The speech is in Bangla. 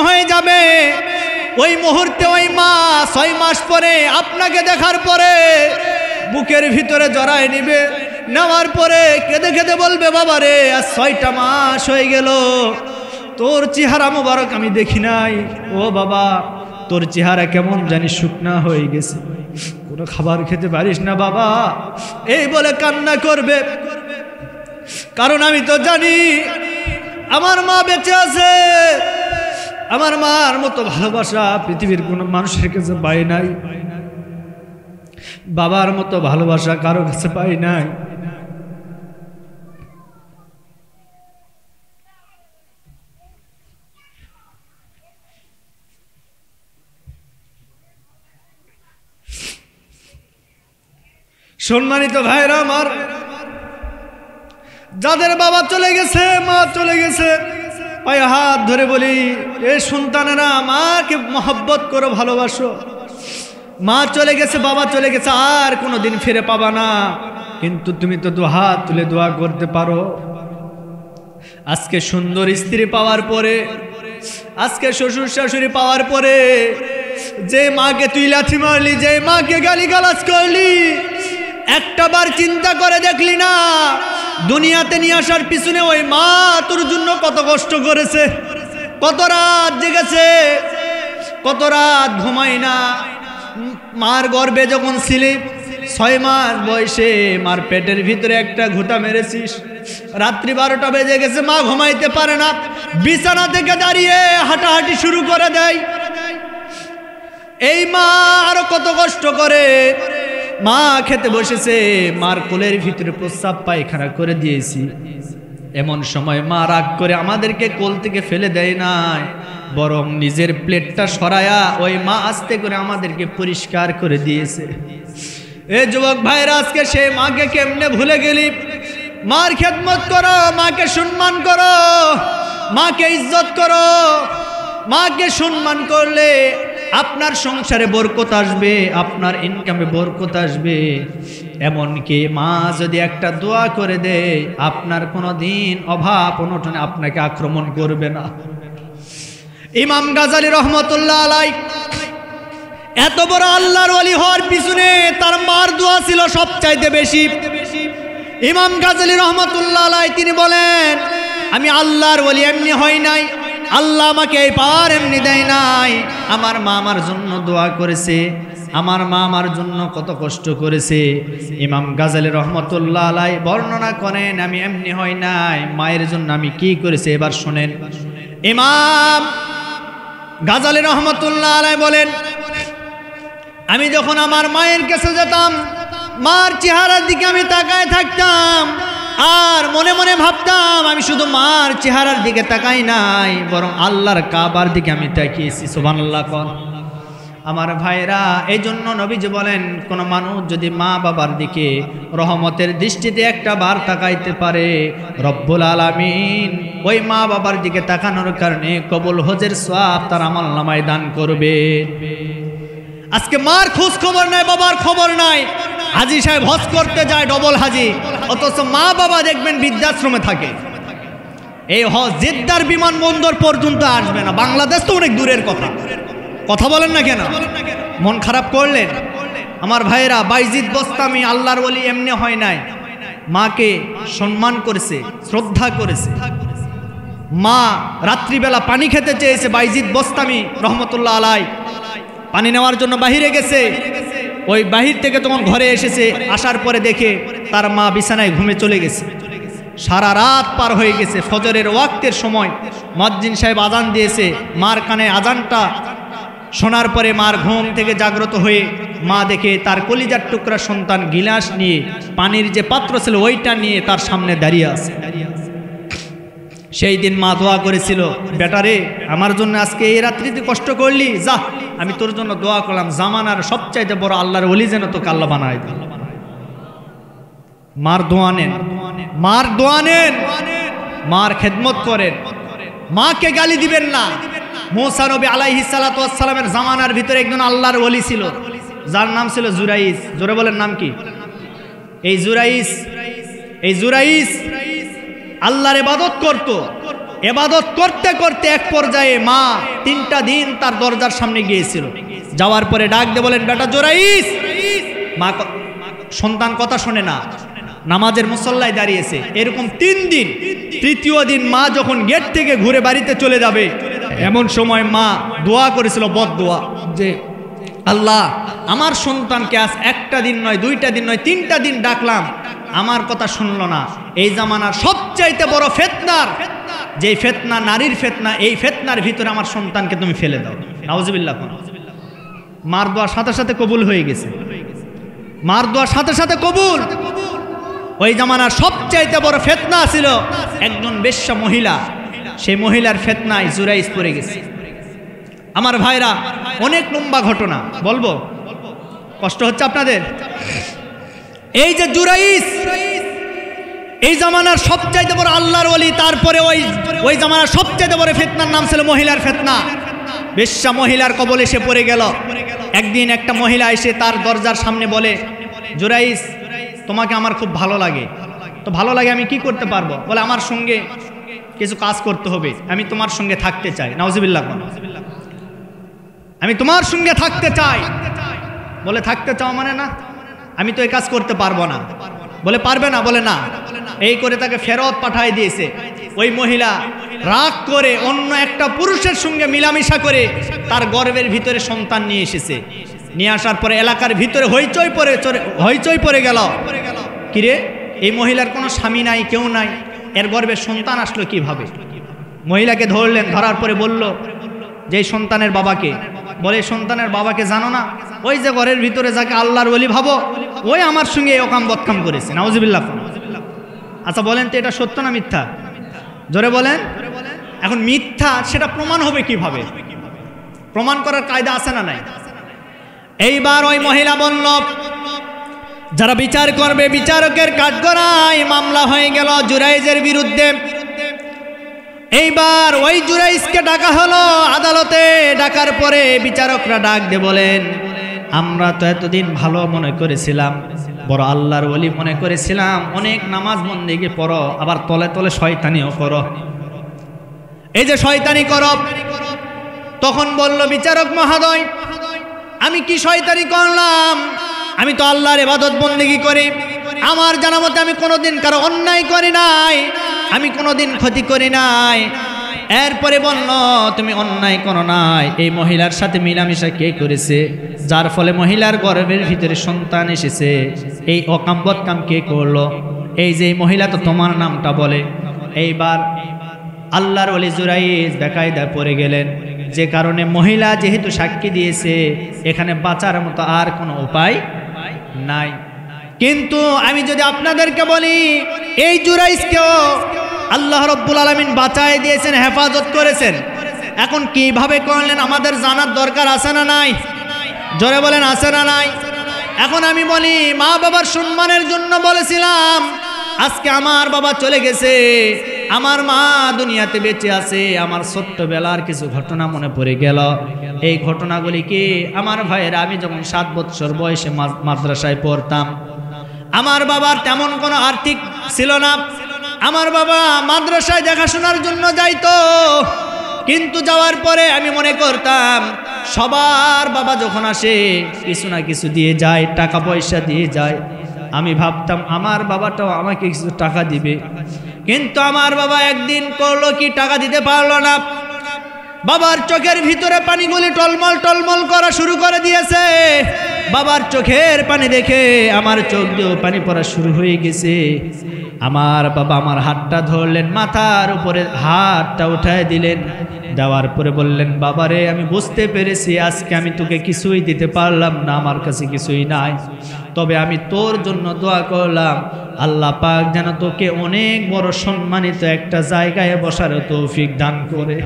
হয়ে যাবে, ওই মুহূর্তে ওই মা 6 মাস পরে আপনাকে দেখার পরে বুকের ভিতরে জড়ায় নিবে, নেওয়ার পরে কেঁদে কেঁদে বলবে, বাবা রে আজ 6টা মাস হয়ে গেল, তোর চেহারা মোবারক আমি দেখি নাই। ও বাবা, তোর চেহারা কেমন জানি শুকনা হয়ে গেছে, কোনো খাবার খেতে পারিস না বাবা, এই বলে কান্না করবে। কারণ আমি তো জানি আমার মা বেঁচে আছে, আমার মার মতো ভালোবাসা পৃথিবীর কোনো মানুষের কাছে পাই নাই, বাবার মতো ভালোবাসা কারো কাছে পাই নাই। সম্মানিত ভাইরা আমার, যাদের বাবা চলে গেছে, মা চলে গেছে, পায়ে হাত ধরে বলি, এ সন্তানেরা মাকে মহব্বত করো, ভালোবাসো। মা চলে গেছে, বাবা চলে গেছে, আর কোনোদিন ফিরে পাবা না, কিন্তু তুমি তো 2 হাত তুলে দোয়া করতে পারো। আজকে সুন্দর স্ত্রী পাওয়ার পরে, আজকে শ্বশুর শাশুড়ি পাওয়ার পরে, যে মাকে তুই লাথি মারলি, যে মাকে গালিগালাজ করলি, একটা বার চিন্তা করে দেখলি না দুনিয়াতে নিয়ে আসার পিছনে ওই মা তোর জন্য কত কষ্ট করেছে, কত রাত জেগেছে, কত রাত ঘুমাই না। মার গর্ভে যখন ছিলি 6 মাস বয়সে মার পেটের ভিতরে একটা ঘুঁটা মেরেছিস, রাত্রি 12টা বেজে গেছে, মা ঘুমাইতে পারে না, বিছানা থেকে দাঁড়িয়ে হাঁটাহাঁটি শুরু করে দেয়। এই মা আরো কত কষ্ট করে, মা খেতে বসেছে, মার কোলের ভিতরে প্রস্রাব পায়খানা করে দিয়েছি, এমন সময় মা রাগ করে আমাদেরকে কোল থেকে ফেলে দেয় নাই, বরং নিজের প্লেটটা সরায়া ওই মা আস্তে করে আমাদেরকে পরিষ্কার করে দিয়েছে। এ যুবক ভাইরা, আজকে সেই মাকে কেমনে ভুলে গেলি? মার খেদমত করো, মাকে সম্মান করো, মাকে ইজ্জত করো। মাকে সম্মান করলে আপনার সংসারে বরকত আসবে, আপনার ইনকামে বরকত আসবে। এমনকি মা যদি একটা দোয়া করে দেয়, আপনার কোনো দিন অভাব অনটনে আপনাকে আক্রমণ করবে না। ইমাম গাজালি রহমতুল্লাহ আলাই এত বড় আল্লাহর ওলি হওয়ার পিছনে তার মার দোয়া ছিল সবচাইতে বেশি। ইমাম গাজালি রহমতুল্লাহ আলাই তিনি বলেন, আমি আল্লাহর ওলি এমনি হই নাই, আল্লাহ আমাকে এই পাওয়ার এমনি দেয় নাই, আমার মা আমার জন্য দোয়া করেছে, আমার মা আমার জন্য কত কষ্ট করেছে। ইমাম গাজালি রহমতুল্লাহ আলাই বর্ণনা করেন, আমি এমনি হই নাই, মায়ের জন্য আমি কি করেছি এবার শোনেন। ইমাম গাজালি রহমতুল্লাহ আলাই বলেন, আমি যখন আমার মায়ের কাছে যেতাম, মার চেহারার দিকে আমি তাকায় থাকতাম, আর মনে মনে ভাবতাম আমি শুধু মার চেহারার দিকে তাকাই নাই, বরং আল্লাহর কাবার দিকে আমি তাকিয়েছি। সুবহানাল্লাহ কোন আমার ভাইরা, এই জন্য নবীজি বলেন, কোন মানুষ যদি মা বাবার দিকে রহমতের দৃষ্টিতে একটা বার তাকাইতে পারে, রব্বুল আলামিন ওই মা বাবার দিকে তাকানোর কারণে কবুল হজের সওয়াব তার আমলনামায় দান করবে। আজকে মার খোঁজ খবর নাই, বাবার খবর নাই, হাজি সাহেব হজ করতে যায় ডবল হাজি, অথচ মা বাবা দেখবেন বৃদ্ধাশ্রমে থাকে। এই হজ জেদ্দার বিমানবন্দর পর্যন্ত আসবে না, বাংলাদেশ তো অনেক দূরের কথা, কথা বলেন না কেন? মন খারাপ করলেন? আমার ভাইয়েরা, বাইজিদ বোস্তামি আল্লাহর ওলি এমনি হয় নাই, মাকে সম্মান করেছে, শ্রদ্ধা করেছে। মা রাত্রিবেলা পানি খেতে চেয়েছে, বাইজিদ বোস্তামি রহমতুল্লাহ আলাই পানি নেওয়ার জন্য বাহিরে গেছে, ওই বাহির থেকে তখন ঘরে এসেছে, আসার পরে দেখে তার মা বিছানায় ঘুমে চলে গেছে। সারা রাত পার হয়ে গেছে, ফজরের ওয়াক্তের সময় মুয়াজ্জিন সাহেব আজান দিয়েছে, মার কানে আজানটা শোনার পরে মার ঘুম থেকে জাগ্রত হয়ে মা দেখে তার কলিজার টুকরা সন্তান গিলাস নিয়ে, পানির যে পাত্র ছিল ওইটা নিয়ে তার সামনে দাঁড়িয়ে আছে। সেই দিন মা দোয়া করেছিল, বেটারে আমার জন্য আজকে এই রাত্রিতে কষ্ট করলি, যা আমি তোর জন্য দোয়া করলাম, জামানার সবচাইতে বড় আল্লাহর ওলি যেন তোকে আল্লাহ বানায় দেয়। মার দোয়া নেন, মার দোয়া নেন, মার খেদমত করেন, মাকে গালি দিবেন না। মুসা নবী আলাইহিস সালাতু ওয়াস সালামের জামানার ভিতরে একজন আল্লাহর ওলি ছিল, যার নাম ছিল জুরাইস। জোরে বলেন নাম কি? এই জুরাইস আল্লাহর ইবাদত করত। ইবাদত করতে করতে এক পর্যায়ে মা 3টা দিন তার দরজার সামনে গিয়েছিল। যাওয়ার পরে ডাক দিয়ে বলেন, বেটা জুরাইস। মা সন্তান কথা শোনে না, নামাজের মুসল্লায় দাঁড়িয়েছে। এরকম 3 দিন। তৃতীয় দিন মা যখন গেট থেকে ঘুরে বাড়িতে চলে যাবে, এমন সময় মা দোয়া করেছিল, বদদোয়া, যে আল্লাহ আমার সন্তানকে আজ 1টা দিন নয়, 2টা দিন নয়, 3টা দিন ডাকলাম, আমার কথা শুনলো না। এই জামানার সবচাইতে বড় ফিতনার, যে ফিতনা নারীর ফিতনা, এই ফিতনার ভিতরে আমার সন্তানকে তুমি ফেলে দাও। নাউজুবিল্লাহ। মার দোয়ার সাথে সাথে কবুল হয়ে গেছে, মার দোয়ার সাথে সাথে কবুল। ওই জামানার সবচাইতে বড় ফিতনা ছিল একজন বেশ্যা মহিলা, সেই মহিলার ফিতনায় জুরাইস পড়ে গেছে। আমার ভাইরা, অনেক লম্বা ঘটনা, বলবো, কষ্ট হচ্ছে আপনাদের? এই যে জুরাইস, এই জামানার সবচাইতে বড় আল্লাহর ওলি, তারপরে ওই জামানার সবচাইতে বড় ফিতনার নাম ছিল মহিলার ফিতনা। বেশ্যা মহিলার কবলে সে পড়ে গেল। একদিন একটা মহিলা এসে তার দরজার সামনে বলে, জুরাইস তোমাকে আমার খুব ভালো লাগে। তো ভালো লাগে, আমি কি করতে পারবো? বলে আমার সঙ্গে কিছু কাজ করতে হবে, আমি তোমার সঙ্গে থাকতে চাই। নাউজুবিল্লাহ। আমি তোমার সঙ্গে থাকতে চাই। বলে থাকতে চাও মানে? না, আমি তো এই কাজ করতে পারবো না। বলে পারবে না? বলে না। এই করে তাকে ফেরত পাঠায় দিয়েছে। ওই মহিলা রাগ করে অন্য একটা পুরুষের সঙ্গে মিলামিশা করে তার গর্ভের ভিতরে সন্তান নিয়ে এসেছে। নিয়ে আসার পরে এলাকার ভিতরে হইচই পড়ে গেল। কিরে, এই মহিলার কোনো স্বামী নাই, কেউ নাই, এর গর্ভে সন্তান আসলো কিভাবে? মহিলাকে ধরলেন, ধরার পরে বলল যে এই সন্তানের বাবাকে। বলে সন্তানের বাবাকে জানো না? ওই যে ঘরের ভিতরে যাকে আল্লাহর ওলি ভাবো, ওই আমার সঙ্গে ওকাম বদকাম করেছে। নাউজুবিল্লাহ। আচ্ছা বলেন তো, এটা সত্য না মিথ্যা? জোরে বলেন। এখন মিথ্যা, সেটা প্রমাণ হবে কিভাবে? প্রমাণ করার কায়দা আছে না নাই? এইবার ওই মহিলা বলল, যারা বিচার করবে বিচারকের কাঠগড়ায় মামলা হয়ে গেল জুরাইজের বিরুদ্ধে। এইবার ওই জুরাইজকে ডাকা হলো আদালতে। ডাকার পরে বিচারকরা ডাক দিয়ে বলেন, আমরা তো এতদিন ভালো মনে করেছিলাম, বড় আল্লাহর ওলি মনে করেছিলাম, অনেক নামাজ বন্দেগি পড়ো, আবার তলে তলে শয়তানিও করো, এই যে শয়তানি করো। তখন বলল বিচারক মহোদয়, আমি কি শয়তানি করলাম? আমি তো আল্লাহর ইবাদত বন্দেগি করি, আমার জানা মতে আমি কোনোদিন কারো অন্যায় করি নাই, আমি কোনোদিন ক্ষতি করি নাই। এরপরে বলল, তুমি অন্যায় করো নাই। এই মহিলার সাথে মিলামিশা কে করেছে, যার ফলে মহিলার গর্ভের ভিতরে সন্তান এসেছে? এই অকাম বদকাম কে করলো? এই যে এই মহিলা তো তোমার নামটা বলে। এইবার আল্লাহর ওলি জুরাইজ বেকায়দায় পড়ে গেলেন, যে কারণে মহিলা যেহেতু সাক্ষী দিয়েছে, এখানে বাঁচার মতো আর কোনো উপায় নাই। কিন্তু আমি যদি আপনাদেরকে বলি, এই জুরাইজকেও আল্লাহ রাব্বুল আলামিন বাঁচায় দিয়েছেন, হেফাজত করেছেন। এখন কিভাবে করলেন আমাদের জানার দরকার আছে না নাই? জোরে বলেন, আছে না নাই? এখন আমি বলি, মা বাবার সম্মানের জন্য বলেছিলাম, আজকে আমার বাবা চলে গেছে, আমার মা দুনিয়াতে বেঁচে আছে। আমার ছোট্টবেলার কিছু ঘটনা মনে পড়ে গেল। এই ঘটনাগুলি কি আমার ভাইয়েরা, আমি যখন 7 বছর বয়সে মাদ্রাসায় পড়তাম, আমার বাবার তেমন কোনো আর্থিক ছিল না। আমার বাবা মাদ্রাসায় দেখাশোনার জন্য যাইতো, কিন্তু যাওয়ার পরে আমি মনে করতাম সবার বাবা যখন আসে কিছু না কিছু দিয়ে যায়, টাকা পয়সা দিয়ে যায়। আমি ভাবতাম আমার বাবাটাও আমাকে কিছু টাকা দিবে, কিন্তু আমার বাবা একদিন করলো কি, টাকা দিতে পারলো না। বাবার চোখের ভিতরে পানিগুলি টলমল টলমল করা শুরু করে দিয়েছে। বাবার চোখের পানি দেখে আমার চোখ দিয়েও পানি পড়া শুরু হয়ে গেছে। আমার বাবা আমার হাতটা ধরলেন, মাথার উপরে হাতটা উঠায় দিলেন, দেওয়ার পরে বললেন, বাবারে আমি বুঝতে পেরেছি আজকে আমি তোকে কিছুই দিতে পারলাম না, আমার কাছে কিছুই নাই, তবে আমি তোর জন্য দোয়া করলাম, আল্লাহ পাক যেন তোকে অনেক বড় সম্মানিত একটা জায়গায় বসার তৌফিক দান করে।